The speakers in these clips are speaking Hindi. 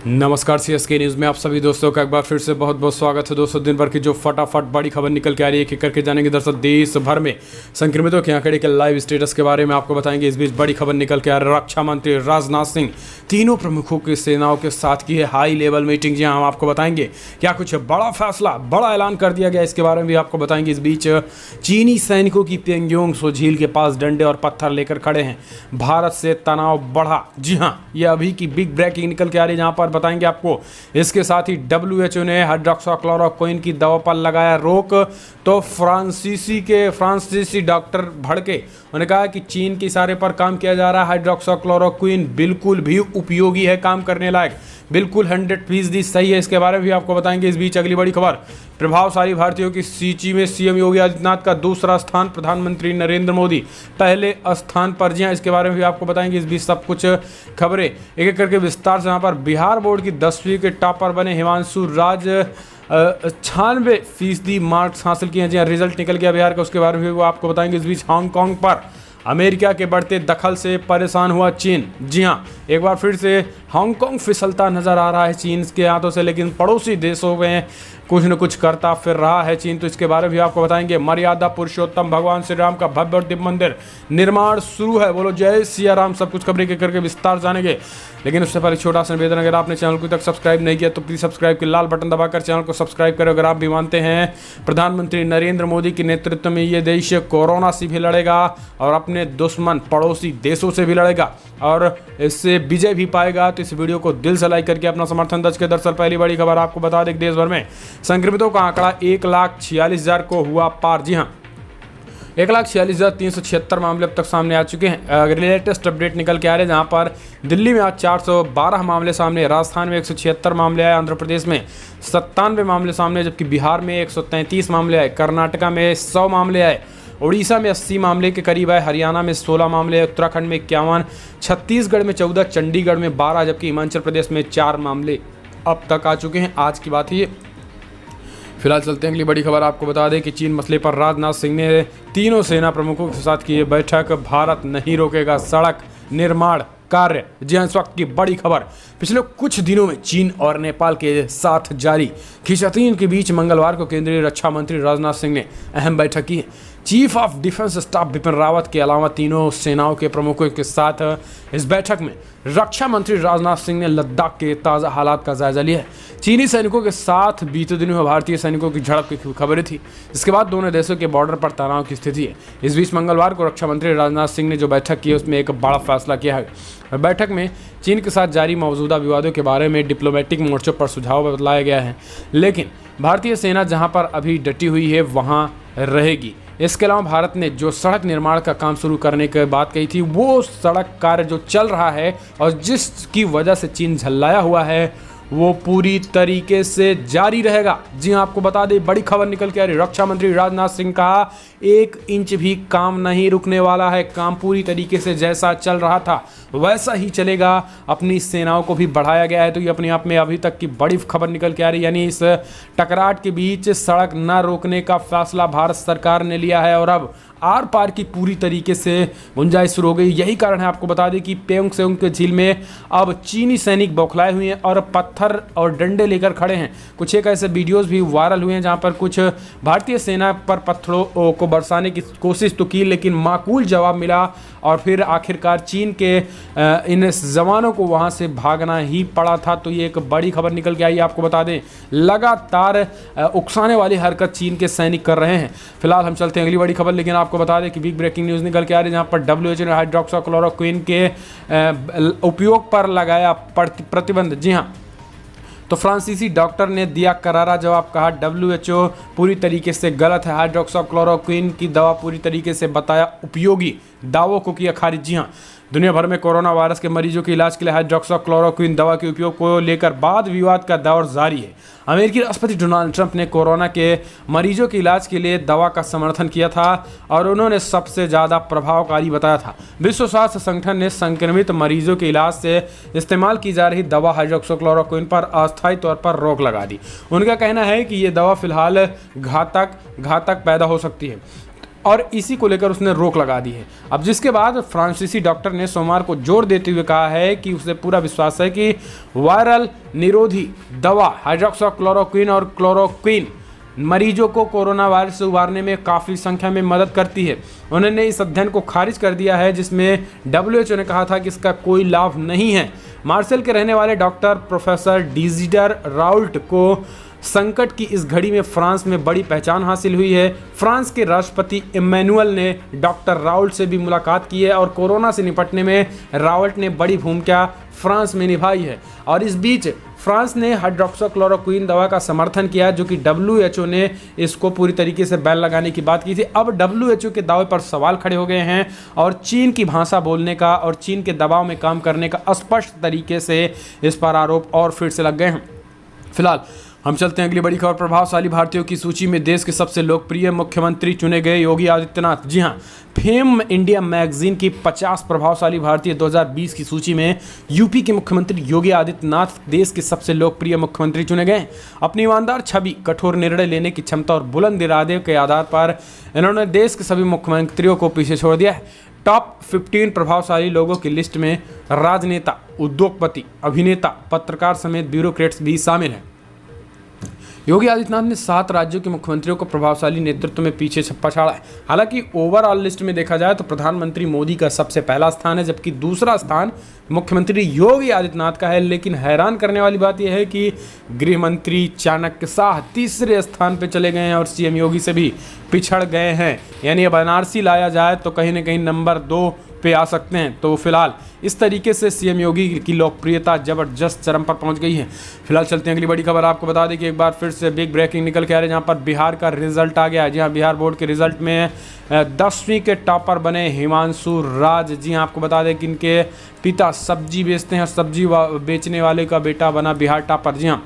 नमस्कार, सीएसके न्यूज़ में आप सभी दोस्तों का एक बार फिर से बहुत बहुत स्वागत है। दोस्तों, दिन भर की जो फटाफट बड़ी खबर निकल के आ रही है, एक करके जानेंगे दरअसल देश भर में संक्रमितों के आंकड़े के लाइव स्टेटस के बारे में आपको बताएंगे। इस बीच बड़ी खबर निकल के आ रही है, रक्षा मंत्री राजनाथ सिंह तीनों प्रमुखों की सेनाओं के साथ की है हाई लेवल मीटिंग। जी हाँ, हम आपको बताएंगे क्या कुछ बड़ा फैसला, बड़ा ऐलान कर दिया गया, इसके बारे में भी आपको बताएंगे। इस बीच चीनी सैनिकों की प्योंगयांग सो झील के पास डंडे और पत्थर लेकर खड़े हैं, भारत से तनाव बढ़ा। जी हाँ, ये अभी की बिग ब्रेकिंग निकल के आ रही है, जहां पर बताएंगे आपको। इसके साथ ही WHO ने हाइड्रोक्सीक्लोरोक्विन की दवा पर लगाया रोक। तो फ्रांसीसी डॉक्टर भड़के, उन्होंने कहा कि चीन के इशारे पर काम किया जा रहा है। हाइड्रोक्सीक्लोरोक्विन बिल्कुल भी उपयोगी है, काम करने लायक, बिल्कुल 100% सही है। इसके बारे में भी आपको बताएंगे। इस बीच अगली बड़ी खबर, प्रभावशाली भारतीयों की सूची में सीएम योगी आदित्यनाथ का दूसरा स्थान, प्रधानमंत्री नरेंद्र मोदी पहले स्थान पर। जी हाँ, इसके बारे में भी आपको बताएंगे। इस बीच सब कुछ खबरें एक एक करके विस्तार से। यहाँ पर बिहार बोर्ड की 10वीं के टॉपर बने हिमांशु राज, 96% मार्क्स हासिल किए हैं। जी हाँ, रिजल्ट निकल गया बिहार का, उसके बारे में भी वो आपको बताएंगे। इस बीच हांगकांग पर अमेरिका के बढ़ते दखल से परेशान हुआ चीन। जी हाँ, एक बार फिर से हांगकांग फिसलता नजर आ रहा है चीन के हाथों से, लेकिन पड़ोसी देशों में कुछ न कुछ करता फिर रहा है चीन। तो इसके बारे में भी आपको बताएंगे। मर्यादा पुरुषोत्तम भगवान श्री राम का भव्य और दिव्य मंदिर निर्माण शुरू है। बोलो जय सिया राम। सब कुछ खबरें करके विस्तार जानेंगे, लेकिन उससे पहले छोटा सा निवेदन, अगर आपने चैनल को तक सब्सक्राइब नहीं किया तो प्लीज सब्सक्राइब के लाल बटन दबाकर चैनल को सब्सक्राइब करें। अगर आप भी मानते हैं प्रधानमंत्री नरेंद्र मोदी के नेतृत्व में ये देश कोरोना से भी लड़ेगा और अपने दुश्मन पड़ोसी देशों से भी लड़ेगा और इससे विजय भी पाएगा, तो इस वीडियो को दिल से लाइक करके अपना समर्थन दर्ज करें। दरअसल पहली बड़ी खबर आपको बता दें, देश भर में संक्रमितों का आंकड़ा 1,46,000 को हुआ पार। जी हाँ, 1,46,376 मामले अब तक सामने आ चुके हैं। अगर लेटेस्ट अपडेट निकल के आ रहे हैं, जहां पर दिल्ली में आज 412 मामले सामने, राजस्थान में 176 मामले आए, आंध्र प्रदेश में 97 मामले सामने, जबकि बिहार में 133 मामले आए, कर्नाटका में 100 मामले आए, उड़ीसा में 80 मामले के करीब आए, हरियाणा में 16 मामले, उत्तराखंड में 51, छत्तीसगढ़ में 14, चंडीगढ़ में 12, जबकि हिमाचल प्रदेश में 4 मामले अब तक आ चुके हैं। आज की बात ये। फिलहाल चलते हैं अगली बड़ी खबर, आपको बता दें कि चीन मसले पर राजनाथ सिंह ने तीनों सेना प्रमुखों के साथ की बैठक। भारत नहीं रोकेगा सड़क निर्माण कार्य। जी हाँ, इस वक्त की बड़ी खबर, पिछले कुछ दिनों में चीन और नेपाल के साथ जारी खींचातानी के बीच मंगलवार को केंद्रीय रक्षा मंत्री राजनाथ सिंह ने अहम बैठक की। Chief of defence staff Bipin Rawat के अलावा तीनों सेनाओं के प्रमुखों के साथ इस बैठक में रक्षा मंत्री राजनाथ सिंह ने लद्दाख के ताज़ा हालात का जायजा लिया है। चीनी सैनिकों के साथ बीते दिनों में भारतीय सैनिकों की झड़प की खबरें थी। इसके बाद दोनों देशों के बॉर्डर पर तनाव की स्थिति है। इस बीच मंगलवार को रक्षा मंत्री राजनाथ सिंह ने जो बैठक की, उसमें एक बड़ा फैसला किया है। बैठक में चीन के साथ जारी मौजूदा विवादों के बारे में डिप्लोमेटिक मोर्चों पर सुझाव बतलाया गया है, लेकिन भारतीय सेना जहां पर अभी डटी हुई है वहां रहेगी। इसके अलावा भारत ने जो सड़क निर्माण का काम शुरू करने की बात कही थी, वो सड़क कार्य जो चल रहा है और जिसकी वजह से चीन झल्लाया हुआ है, वो पूरी तरीके से जारी रहेगा। जी हाँ, आपको बता दें, बड़ी खबर निकल के आ रही, रक्षा मंत्री राजनाथ सिंह का 1 इंच भी काम नहीं रुकने वाला है। काम पूरी तरीके से जैसा चल रहा था वैसा ही चलेगा। अपनी सेनाओं को भी बढ़ाया गया है। तो ये अपने आप में अभी तक की बड़ी खबर निकल के आ रही, यानी इस टकराट के बीच सड़क न रोकने का फैसला भारत सरकार ने लिया है और अब आर पार की पूरी तरीके से गुंजाइश शुरू हो गई। यही कारण है, आपको बता दें कि प्योंगयांग के झील में अब चीनी सैनिक बौखलाए हुए हैं और पत्थर और डंडे लेकर खड़े हैं। कुछ एक ऐसे वीडियोस भी वायरल हुए हैं जहां पर कुछ भारतीय सेना पर पत्थरों को बरसाने की कोशिश तो की, लेकिन माकूल जवाब मिला और फिर आखिरकार चीन के इन जवानों को वहां से भागना ही पड़ा था। तो ये एक बड़ी खबर निकल के आई। आपको बता दें, लगातार उकसाने वाली हरकत चीन के सैनिक कर रहे हैं। फिलहाल हम चलते हैं अगली बड़ी खबर, लेकिन आपको बता दें कि बिग ब्रेकिंग न्यूज़ निकल के आ रही है, जहां पर WHO ने हाइड्रोक्सीक्लोरोक्विन के उपयोग पर लगाया प्रतिबंध। जी हाँ, तो फ्रांसीसी डॉक्टर ने दिया करारा जवाब, कहा WHO पूरी तरीके से गलत है। हाइड्रोक्सीक्लोरोक्विन की दवा पूरी तरीके से बताया उपयोगी, दावों को किया खारिज। जी हाँ, दुनिया भर में कोरोना वायरस के मरीजों के इलाज के लिए हाइड्रोक्सीक्लोरोक्विन दवा के उपयोग को लेकर वाद विवाद का दौर जारी है। अमेरिकी राष्ट्रपति डोनाल्ड ट्रंप ने कोरोना के मरीजों के इलाज के लिए दवा का समर्थन किया था और उन्होंने सबसे ज़्यादा प्रभावकारी बताया था। विश्व स्वास्थ्य संगठन ने संक्रमित मरीजों के इलाज से इस्तेमाल की जा रही दवा हाइड्रोक्सीक्लोरोक्विन पर अस्थायी तौर पर रोक लगा दी। उनका कहना है कि ये दवा फिलहाल घातक पैदा हो सकती है। और इसी को लेकर उसने रोक लगा दी है। अब जिसके बाद फ्रांसीसी डॉक्टर ने सोमवार को जोर देते हुए कहा है कि उसे पूरा विश्वास है कि वायरल निरोधी दवा हाइड्रोक्सीक्लोरोक्विन और क्लोरोक्विन मरीजों को कोरोना वायरस से उबारने में काफ़ी संख्या में मदद करती है। उन्होंने इस अध्ययन को खारिज कर दिया है जिसमें WHO ने कहा था कि इसका कोई लाभ नहीं है। मार्सेल के रहने वाले डॉक्टर प्रोफेसर डिजिडर राउल्ट को संकट की इस घड़ी में फ्रांस में बड़ी पहचान हासिल हुई है। फ्रांस के राष्ट्रपति इमैनुअल ने डॉक्टर राउल्ट से भी मुलाकात की है और कोरोना से निपटने में राउल्ट ने बड़ी भूमिका फ्रांस में निभाई है। और इस बीच फ्रांस ने हाइड्रोक्सीक्लोरोक्विन दवा का समर्थन किया जो कि WHO ने इसको पूरी तरीके से बैन लगाने की बात की थी। अब WHO के दावे पर सवाल खड़े हो गए हैं और चीन की भाषा बोलने का और चीन के दबाव में काम करने का स्पष्ट तरीके से इस पर आरोप और फिर से लग गए हैं। फिलहाल हम चलते हैं अगली बड़ी खबर। प्रभावशाली भारतीयों की सूची में देश के सबसे लोकप्रिय मुख्यमंत्री चुने गए योगी आदित्यनाथ। जी हां, फेम इंडिया मैगजीन की 50 प्रभावशाली भारतीय 2020 की सूची में यूपी के मुख्यमंत्री योगी आदित्यनाथ देश के सबसे लोकप्रिय मुख्यमंत्री चुने गए। अपनी ईमानदार छवि, कठोर निर्णय लेने की क्षमता और बुलंद इरादे के आधार पर इन्होंने देश के सभी मुख्यमंत्रियों को पीछे छोड़ दिया है। टॉप 15 प्रभावशाली लोगों की लिस्ट में राजनेता, उद्योगपति, अभिनेता, पत्रकार समेत ब्यूरोक्रेट्स भी शामिल हैं। योगी आदित्यनाथ ने 7 राज्यों के मुख्यमंत्रियों को प्रभावशाली नेतृत्व में पीछे छप्पा छाड़ा है। हालांकि ओवरऑल लिस्ट में देखा जाए तो प्रधानमंत्री मोदी का सबसे पहला स्थान है, जबकि दूसरा स्थान मुख्यमंत्री योगी आदित्यनाथ का है। लेकिन हैरान करने वाली बात यह है कि गृह मंत्री चाणक्य शाह तीसरे स्थान पर चले गए हैं और CM योगी से भी पिछड़ गए हैं। यानी अब NRC लाया जाए तो कहीं ना कहीं नंबर 2 पे आ सकते हैं। तो फिलहाल इस तरीके से CM योगी की लोकप्रियता जबरदस्त चरम पर पहुंच गई है। फिलहाल चलते हैं अगली बड़ी खबर। आपको बता दें कि एक बार फिर से बिग ब्रेकिंग निकल के आ रही है जहां पर बिहार का रिजल्ट आ गया है। जी हां, बिहार बोर्ड के रिजल्ट में 10वीं के टॉपर बने हिमांशु राज। जी हां, आपको बता दें कि इनके पिता सब्जी बेचते हैं और सब्जी बेचने वाले का बेटा बना बिहार टॉपर। जी हाँ,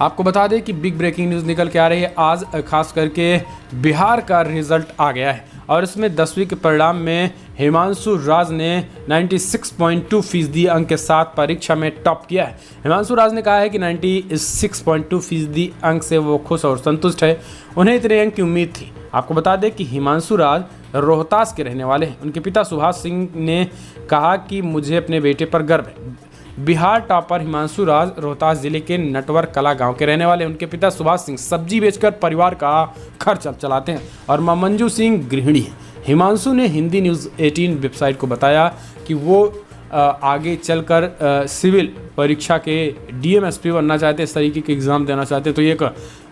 आपको बता दें कि बिग ब्रेकिंग न्यूज़ निकल के आ रही है आज, खास करके बिहार का रिजल्ट आ गया है और इसमें 10वीं के परिणाम में हिमांशु राज ने 96.2% अंक के साथ परीक्षा में टॉप किया है। हिमांशु राज ने कहा है कि 96.2% अंक से वो खुश और संतुष्ट है। उन्हें इतने अंक की उम्मीद थी। आपको बता दें कि हिमांशु राज रोहतास के रहने वाले हैं। उनके पिता सुभाष सिंह ने कहा कि मुझे अपने बेटे पर गर्व है। बिहार टॉपर हिमांशु राज रोहतास जिले के नटवर कला गांव के रहने वाले। उनके पिता सुभाष सिंह सब्जी बेचकर परिवार का खर्च चलाते हैं और मां मंजू सिंह गृहिणी हैं। हिमांशु ने हिंदी न्यूज़ 18 वेबसाइट को बताया कि वो आगे चलकर सिविल परीक्षा के DMSP बनना चाहते, इस तरीके के एग्ज़ाम देना चाहते। तो ये एक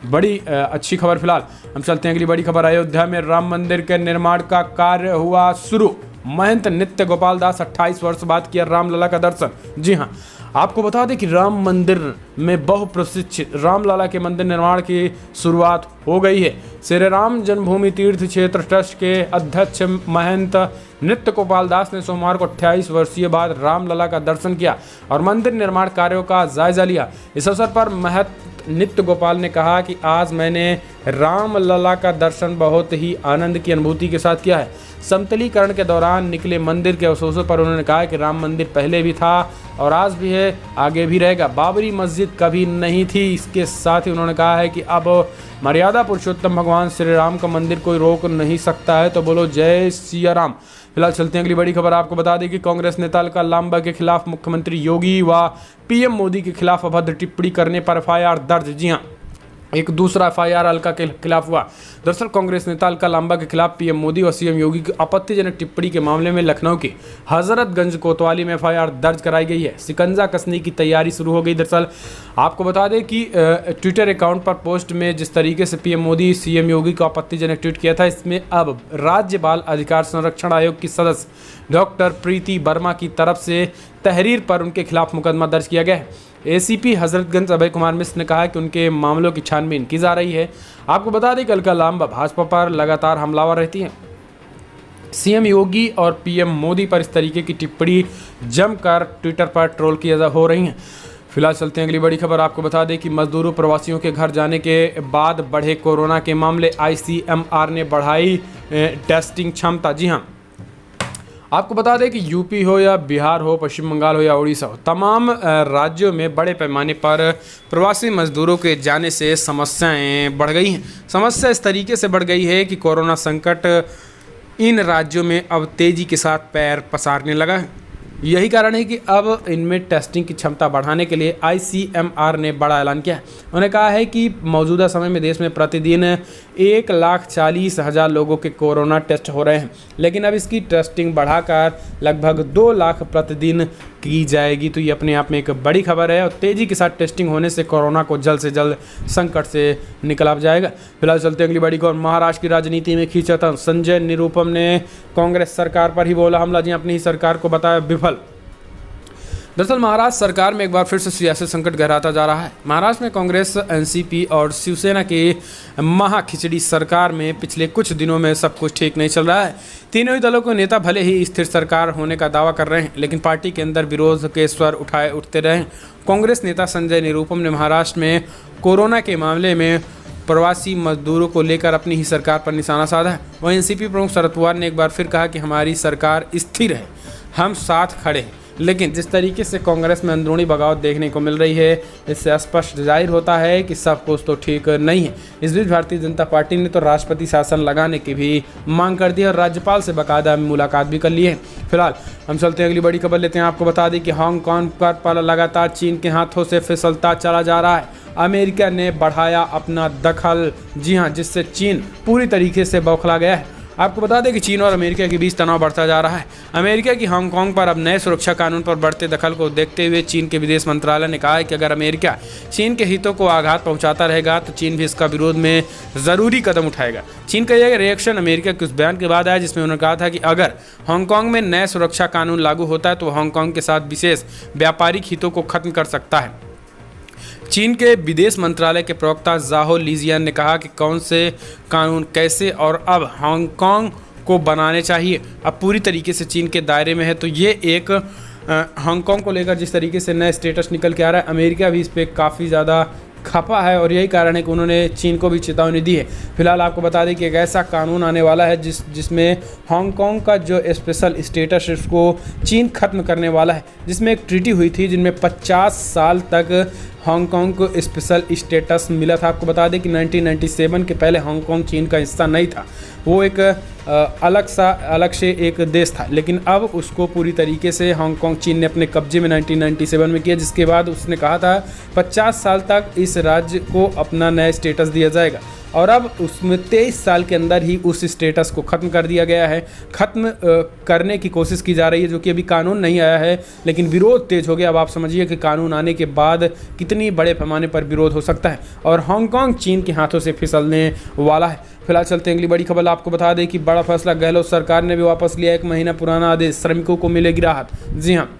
बड़ी अच्छी खबर। फिलहाल हम चलते हैं अगली बड़ी खबर। अयोध्या में राम मंदिर के निर्माण का कार्य हुआ शुरू। महंत नित्य गोपाल दास 28 वर्ष बाद किया रामलला का दर्शन। जी हाँ, आपको बता दें कि राम मंदिर में बहुप्रतीक्षित रामलला के मंदिर निर्माण की शुरुआत हो गई है। श्री राम जन्मभूमि तीर्थ क्षेत्र ट्रस्ट के अध्यक्ष महंत नित्य गोपाल दास ने सोमवार को 28 वर्षीय बाद रामलला का दर्शन किया और मंदिर निर्माण कार्यों का जायजा लिया। इस अवसर पर महंत नित्य गोपाल ने कहा कि आज मैंने रामलला का दर्शन बहुत ही आनंद की अनुभूति के साथ किया है। समतलीकरण के दौरान निकले मंदिर के अवशेषों पर उन्होंने कहा कि राम मंदिर पहले भी था और आज भी है, आगे भी रहेगा। बाबरी मस्जिद कभी नहीं थी। इसके साथ ही उन्होंने कहा है कि अब मर्यादा पुरुषोत्तम भगवान श्री राम का मंदिर कोई रोक नहीं सकता है। तो बोलो जय सिया राम। फिलहाल चलते हैं अगली बड़ी खबर। आपको बता दें कि कांग्रेस नेता अलका लांबा के खिलाफ मुख्यमंत्री योगी व PM मोदी के खिलाफ अभद्र टिप्पणी करने पर FIR दर्ज। जी हाँ, एक दूसरा FIR अलका के खिलाफ हुआ। दरअसल कांग्रेस नेता अलका लांबा के खिलाफ PM मोदी और CM योगी की आपत्तिजनक टिप्पणी के मामले में लखनऊ के हजरतगंज कोतवाली में FIR दर्ज कराई गई है। शिकंजा कसने की तैयारी शुरू हो गई। दरअसल आपको बता दें कि ट्विटर अकाउंट पर पोस्ट में जिस तरीके से PM मोदी CM योगी को आपत्तिजनक ट्वीट किया था, इसमें अब राज्य बाल अधिकार संरक्षण आयोग की सदस्य डॉक्टर प्रीति वर्मा की तरफ से तहरीर पर उनके खिलाफ मुकदमा दर्ज किया गया है। ACP हजरतगंज अभय कुमार मिश्र ने कहा कि उनके मामलों की छानबीन की जा रही है। आपको बता दें कि अलका लांबा भाजपा पर लगातार हमलावर रहती हैं। CM योगी और PM मोदी पर इस तरीके की टिप्पणी जमकर ट्विटर पर ट्रोल की हो रही हैं। फिलहाल चलते हैं अगली बड़ी खबर। आपको बता दें कि मजदूरों प्रवासियों के घर जाने के बाद बढ़े कोरोना के मामले। ICMR ने बढ़ाई टेस्टिंग क्षमता। जी हाँ, आपको बता दें कि यूपी हो या बिहार हो, पश्चिम बंगाल हो या उड़ीसा हो, तमाम राज्यों में बड़े पैमाने पर प्रवासी मजदूरों के जाने से समस्याएं बढ़ गई हैं। समस्या इस तरीके से बढ़ गई है कि कोरोना संकट इन राज्यों में अब तेज़ी के साथ पैर पसारने लगा है। यही कारण है कि अब इनमें टेस्टिंग की क्षमता बढ़ाने के लिए ICMR ने बड़ा ऐलान किया है। उन्होंने कहा है कि मौजूदा समय में देश में प्रतिदिन 1,40,000 लोगों के कोरोना टेस्ट हो रहे हैं, लेकिन अब इसकी टेस्टिंग बढ़ाकर लगभग 2 लाख प्रतिदिन की जाएगी। तो ये अपने आप में एक बड़ी खबर है और तेज़ी के साथ टेस्टिंग होने से कोरोना को जल्द से जल्द संकट से निकला जाएगा। फिलहाल चलते अगली बड़ी खबर। महाराष्ट्र की राजनीति में खींचातान, संजय निरुपम ने कांग्रेस सरकार पर ही बोला हमला, जी अपनी ही सरकार को बताया विफल। दरअसल महाराष्ट्र सरकार में एक बार फिर से सियासी संकट गहराता जा रहा है। महाराष्ट्र में कांग्रेस, NCP और शिवसेना की महाखिचड़ी सरकार में पिछले कुछ दिनों में सब कुछ ठीक नहीं चल रहा है। तीनों ही दलों के नेता भले ही स्थिर सरकार होने का दावा कर रहे हैं, लेकिन पार्टी के अंदर विरोध के स्वर उठते रहे। कांग्रेस नेता संजय निरुपम ने महाराष्ट्र में कोरोना के मामले में प्रवासी मजदूरों को लेकर अपनी ही सरकार पर निशाना साधा है। वहीं NCP प्रमुख शरद पवार ने एक बार फिर कहा कि हमारी सरकार स्थिर है, हम साथ खड़े हैं। लेकिन जिस तरीके से कांग्रेस में अंदरूनी बगावत देखने को मिल रही है, इससे स्पष्ट जाहिर होता है कि सब कुछ तो ठीक नहीं है। इस बीच भारतीय जनता पार्टी ने तो राष्ट्रपति शासन लगाने की भी मांग कर दी और राज्यपाल से बाकायदा मुलाकात भी कर ली है। फिलहाल हम चलते हैं अगली बड़ी खबर लेते हैं। आपको बता दें कि हांगकांग पर लगातार चीन के हाथों से फिसलता चला जा रहा है। अमेरिका ने बढ़ाया अपना दखल, जी हाँ, जिससे चीन पूरी तरीके से बौखला गया है। आपको बता दें कि चीन और अमेरिका के बीच तनाव बढ़ता जा रहा है। अमेरिका की हांगकांग पर अब नए सुरक्षा कानून पर बढ़ते दखल को देखते हुए चीन के विदेश मंत्रालय ने कहा है कि अगर अमेरिका चीन के हितों को आघात पहुंचाता रहेगा तो चीन भी इसका विरोध में ज़रूरी कदम उठाएगा। चीन का यह रिएक्शन अमेरिका के उस बयान के बाद आया जिसमें उन्होंने कहा था कि अगर हांगकांग में नए सुरक्षा कानून लागू होता है तो हांगकांग के साथ विशेष व्यापारिक हितों को खत्म कर सकता है। चीन के विदेश मंत्रालय के प्रवक्ता ज़ाहो लिजियान ने कहा कि कौन से कानून कैसे और अब हांगकांग को बनाने चाहिए अब पूरी तरीके से चीन के दायरे में है। तो ये एक हांगकांग को लेकर जिस तरीके से नया स्टेटस निकल के आ रहा है, अमेरिका भी इस पर काफ़ी ज़्यादा खपा है और यही कारण है कि उन्होंने चीन को भी चेतावनी दी है। फिलहाल आपको बता दें कि एक ऐसा कानून आने वाला है जिसमें हांगकांग का जो स्पेशल स्टेटस है उसको चीन खत्म करने वाला है, जिसमें एक ट्रीटी हुई थी जिनमें 50 साल तक हांगकांग को स्पेशल स्टेटस मिला था। आपको बता दें कि 1997 के पहले हांगकांग चीन का हिस्सा नहीं था, वो एक अलग से एक देश था, लेकिन अब उसको पूरी तरीके से हांगकांग चीन ने अपने कब्जे में 1997 में किया, जिसके बाद उसने कहा था 50 साल तक इस राज्य को अपना नया स्टेटस दिया जाएगा और अब उसमें 23 साल के अंदर ही उस स्टेटस को ख़त्म कर दिया गया है। ख़त्म करने की कोशिश की जा रही है, जो कि अभी कानून नहीं आया है, लेकिन विरोध तेज हो गया। अब आप समझिए कि कानून आने के बाद कितनी बड़े पैमाने पर विरोध हो सकता है और हांगकांग चीन के हाथों से फिसलने वाला है। फिलहाल चलते हैं अगली बड़ी खबर। आपको बता दें कि बड़ा फैसला, गहलोत सरकार ने भी वापस लिया 1 महीना पुराना आदेश, श्रमिकों को मिलेगी राहत। जी हाँ,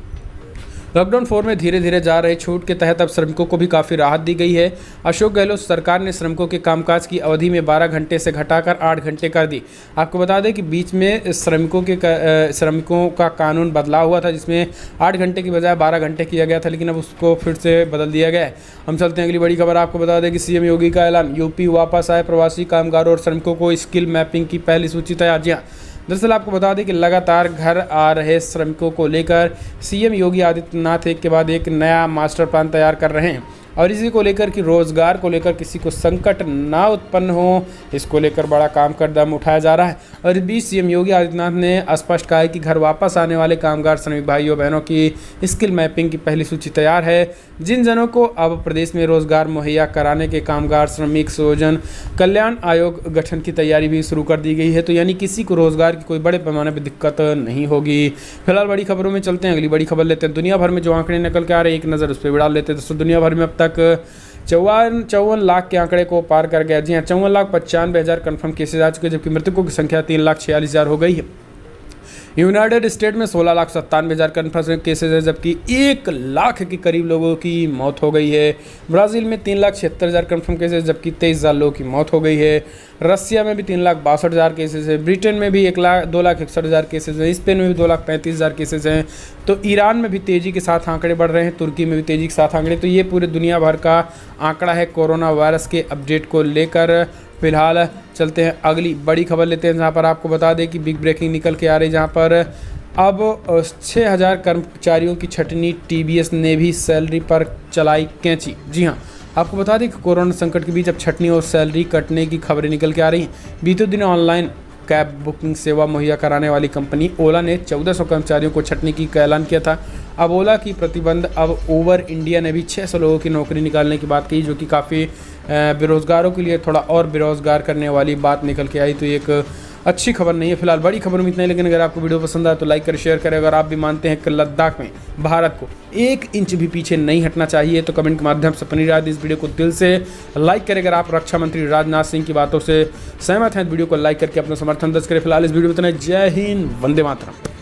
लॉकडाउन 4 में धीरे धीरे जा रहे छूट के तहत अब श्रमिकों को भी काफ़ी राहत दी गई है। अशोक गहलोत सरकार ने श्रमिकों के कामकाज की अवधि में 12 घंटे से घटाकर 8 घंटे कर दी। आपको बता दें कि बीच में श्रमिकों का कानून बदला हुआ था, जिसमें 8 घंटे की बजाय 12 घंटे किया गया था, लेकिन अब उसको फिर से बदल दिया गया है। हम चलते हैं अगली बड़ी खबर। आपको बता दें कि CM योगी का ऐलान, यूपी वापस आए प्रवासी कामगारों और श्रमिकों को स्किल मैपिंग की पहली सूची तैयार। जी हाँ, दरअसल आपको बता दें कि लगातार घर आ रहे श्रमिकों को लेकर CM योगी आदित्यनाथ एक के बाद एक नया मास्टर प्लान तैयार कर रहे हैं और इसी को लेकर कि रोज़गार को लेकर किसी को संकट ना उत्पन्न हो, इसको लेकर बड़ा काम कदम उठाया जा रहा है। और इस बीच CM योगी आदित्यनाथ ने स्पष्ट कहा है कि घर वापस आने वाले कामगार श्रमिक भाइयों बहनों की स्किल मैपिंग की पहली सूची तैयार है। जिन जनों को अब प्रदेश में रोजगार मुहैया कराने के कामगार श्रमिक स्वजन कल्याण आयोग गठन की तैयारी भी शुरू कर दी गई है, तो यानी किसी को रोजगार की कोई बड़े पैमाने पर दिक्कत नहीं होगी। फिलहाल बड़ी खबरों में चलते हैं, अगली बड़ी खबर लेते हैं। दुनिया भर में जो आंकड़े निकल के आ रहे हैं, एक नज़र उस पर भी डाल लेते हैं। दोस्तों, दुनिया भर में अब तक 54 लाख के आंकड़े को पार कर गया। जी हाँ, 54,95,000 कन्फर्म केसेज आ चुके हैं, जबकि मृतकों की संख्या 3,46,000 हो गई है। यूनाइटेड स्टेट में 16,97,000 कन्फर्म केसेज है, जबकि 1 लाख के करीब लोगों की मौत हो गई है। ब्राज़ील में 3,76,000 कन्फर्म केसेज, जबकि 23,000 लोगों की मौत हो गई है। रसिया में भी 3,62,000 केसेज है। ब्रिटेन में भी 2,61,000 केसेज हैं। स्पेन में भी 2,35,000 केसेज हैं। तो ईरान में भी तेज़ी के साथ आंकड़े बढ़ रहे हैं, तुर्की में भी तेज़ी के साथ आंकड़े। तो ये पूरे दुनिया भर का आंकड़ा है कोरोना वायरस के अपडेट को लेकर। फिलहाल चलते हैं अगली बड़ी खबर लेते हैं, जहाँ पर आपको बता दें कि बिग ब्रेकिंग निकल के आ रही है, जहाँ पर अब 6000 कर्मचारियों की छटनी, टीवीएस ने भी सैलरी पर चलाई कैंची। जी हाँ, आपको बता दें कि कोरोना संकट के बीच अब छटनी और सैलरी कटने की खबरें निकल के आ रही हैं। बीते दिन ऑनलाइन कैब बुकिंग सेवा मुहैया कराने वाली कंपनी ओला ने 1400 कर्मचारियों को छटनी की का ऐलान किया था। अब ओला की प्रतिबंध, अब ओवर इंडिया ने भी 600 लोगों की नौकरी निकालने की बात कही, जो कि काफ़ी बेरोज़गारों के लिए थोड़ा और बेरोज़गार करने वाली बात निकल के आई। तो एक अच्छी खबर नहीं है। फिलहाल बड़ी खबर में इतना ही, लेकिन अगर आपको वीडियो पसंद आए तो लाइक करें, शेयर करें। अगर आप भी मानते हैं कि लद्दाख में भारत को 1 इंच भी पीछे नहीं हटना चाहिए तो कमेंट के माध्यम से अपनी राय इस वीडियो को दिल से लाइक करें। अगर आप रक्षा मंत्री राजनाथ सिंह की बातों से सहमत हैं तो वीडियो को लाइक करके अपना समर्थन दर्ज करें। फिलहाल इस वीडियो में इतना। जय हिंद, वंदे मातरम।